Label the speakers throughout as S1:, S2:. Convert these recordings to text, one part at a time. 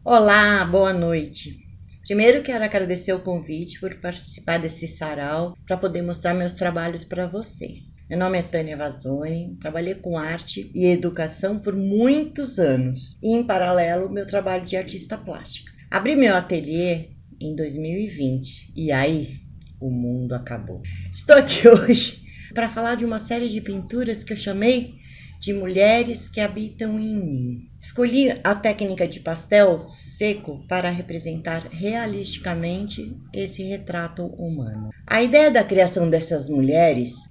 S1: Olá, boa noite. Primeiro quero agradecer o convite por participar desse sarau para poder mostrar meus trabalhos para vocês. Meu nome é Tânia Vazoni, trabalhei com arte e educação por muitos anos e, em paralelo, meu trabalho de artista plástica. Abri meu ateliê em 2020 e aí o mundo acabou. Estou aqui hoje para falar de uma série de pinturas que eu chamei de mulheres que habitam em mim. Escolhi a técnica de pastel seco para representar realisticamente esse retrato humano. A ideia da criação dessas mulheres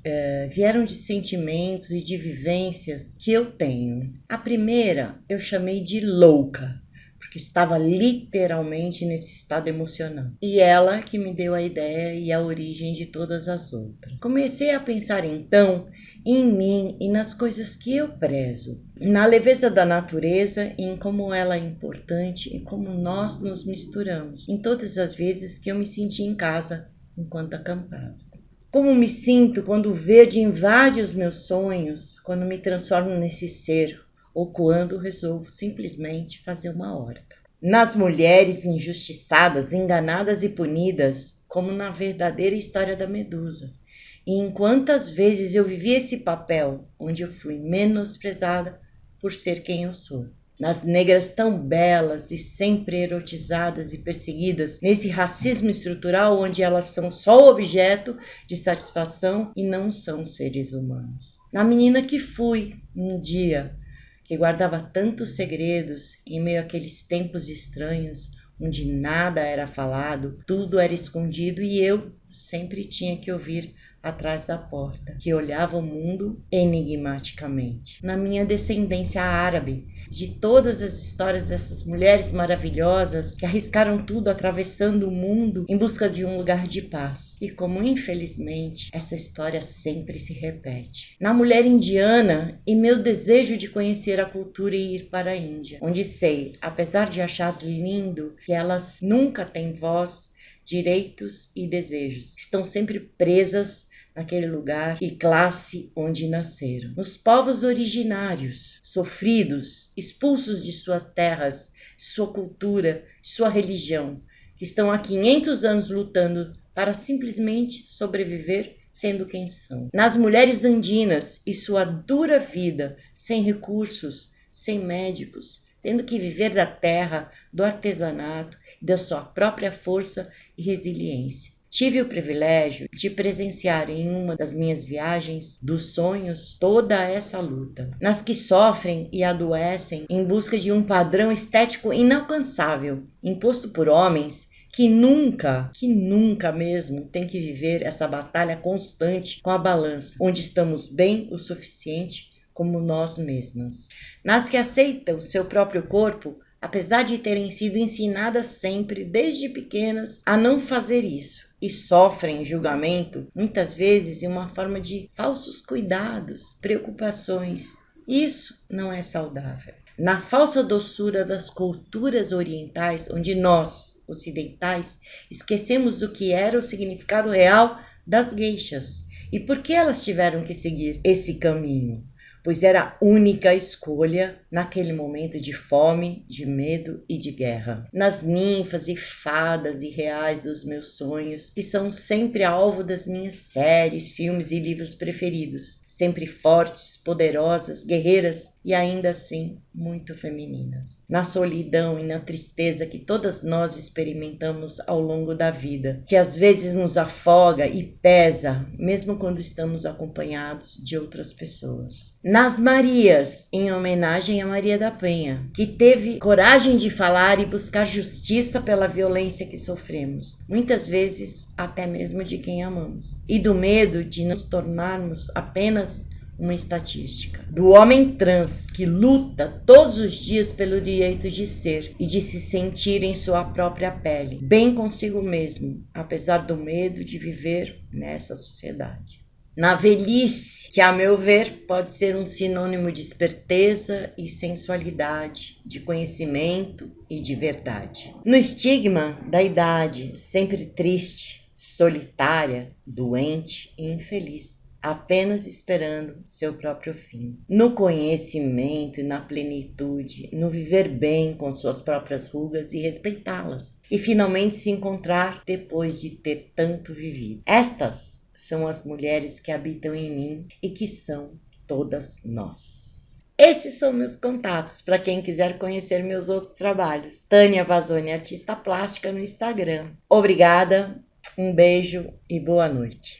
S1: vieram de sentimentos e de vivências que eu tenho. A primeira eu chamei de louca, porque estava literalmente nesse estado emocional. E ela que me deu a ideia e a origem de todas as outras. Comecei a pensar então em mim e nas coisas que eu prezo, na leveza da natureza e em como ela é importante e como nós nos misturamos, em todas as vezes que eu me senti em casa enquanto acampava. Como me sinto quando o verde invade os meus sonhos, quando me transformo nesse ser, ou quando resolvo simplesmente fazer uma horta. Nas mulheres injustiçadas, enganadas e punidas, como na verdadeira história da Medusa. E em quantas vezes eu vivi esse papel, onde eu fui menosprezada por ser quem eu sou. Nas negras tão belas e sempre erotizadas e perseguidas, nesse racismo estrutural onde elas são só objeto de satisfação e não são seres humanos. Na menina que fui um dia, que guardava tantos segredos em meio àqueles tempos estranhos, onde nada era falado, tudo era escondido e eu sempre tinha que ouvir atrás da porta, que olhava o mundo enigmaticamente. Na minha descendência árabe, de todas as histórias dessas mulheres maravilhosas que arriscaram tudo atravessando o mundo em busca de um lugar de paz. E como infelizmente essa história sempre se repete. Na mulher indiana e meu desejo de conhecer a cultura e ir para a Índia, onde sei, apesar de achar lindo, que elas nunca têm voz, direitos e desejos. Estão sempre presas naquele lugar e classe onde nasceram. Nos povos originários, sofridos, expulsos de suas terras, de sua cultura, de sua religião, que estão há 500 anos lutando para simplesmente sobreviver sendo quem são. Nas mulheres andinas e sua dura vida, sem recursos, sem médicos, tendo que viver da terra, do artesanato e da sua própria força e resiliência. Tive o privilégio de presenciar em uma das minhas viagens dos sonhos toda essa luta. Nas que sofrem e adoecem em busca de um padrão estético inalcançável, imposto por homens que nunca mesmo tem que viver essa batalha constante com a balança, onde estamos bem o suficiente como nós mesmas. Nas que aceitam seu próprio corpo, apesar de terem sido ensinadas sempre, desde pequenas, a não fazer isso. E sofrem julgamento, muitas vezes em uma forma de falsos cuidados, preocupações. Isso não é saudável. Na falsa doçura das culturas orientais, onde nós, ocidentais, esquecemos do que era o significado real das geishas e por que elas tiveram que seguir esse caminho. Pois era a única escolha naquele momento de fome, de medo e de guerra. Nas ninfas e fadas irreais dos meus sonhos, que são sempre alvo das minhas séries, filmes e livros preferidos, sempre fortes, poderosas, guerreiras e ainda assim muito femininas. Na solidão e na tristeza que todas nós experimentamos ao longo da vida, que às vezes nos afoga e pesa, mesmo quando estamos acompanhados de outras pessoas. Nas Marias, em homenagem a Maria da Penha, que teve coragem de falar e buscar justiça pela violência que sofremos, muitas vezes até mesmo de quem amamos, e do medo de nos tornarmos apenas uma estatística. Do homem trans que luta todos os dias pelo direito de ser e de se sentir em sua própria pele, bem consigo mesmo, apesar do medo de viver nessa sociedade. Na velhice, que a meu ver pode ser um sinônimo de esperteza e sensualidade, de conhecimento e de verdade. No estigma da idade, sempre triste, solitária, doente e infeliz. apenas esperando seu próprio fim. No conhecimento e na plenitude, no viver bem com suas próprias rugas e respeitá-las. E finalmente se encontrar depois de ter tanto vivido. Estas são as mulheres que habitam em mim e que são todas nós. Esses são meus contatos para quem quiser conhecer meus outros trabalhos. Tânia Vazoni, artista plástica no Instagram. Obrigada, um beijo e boa noite.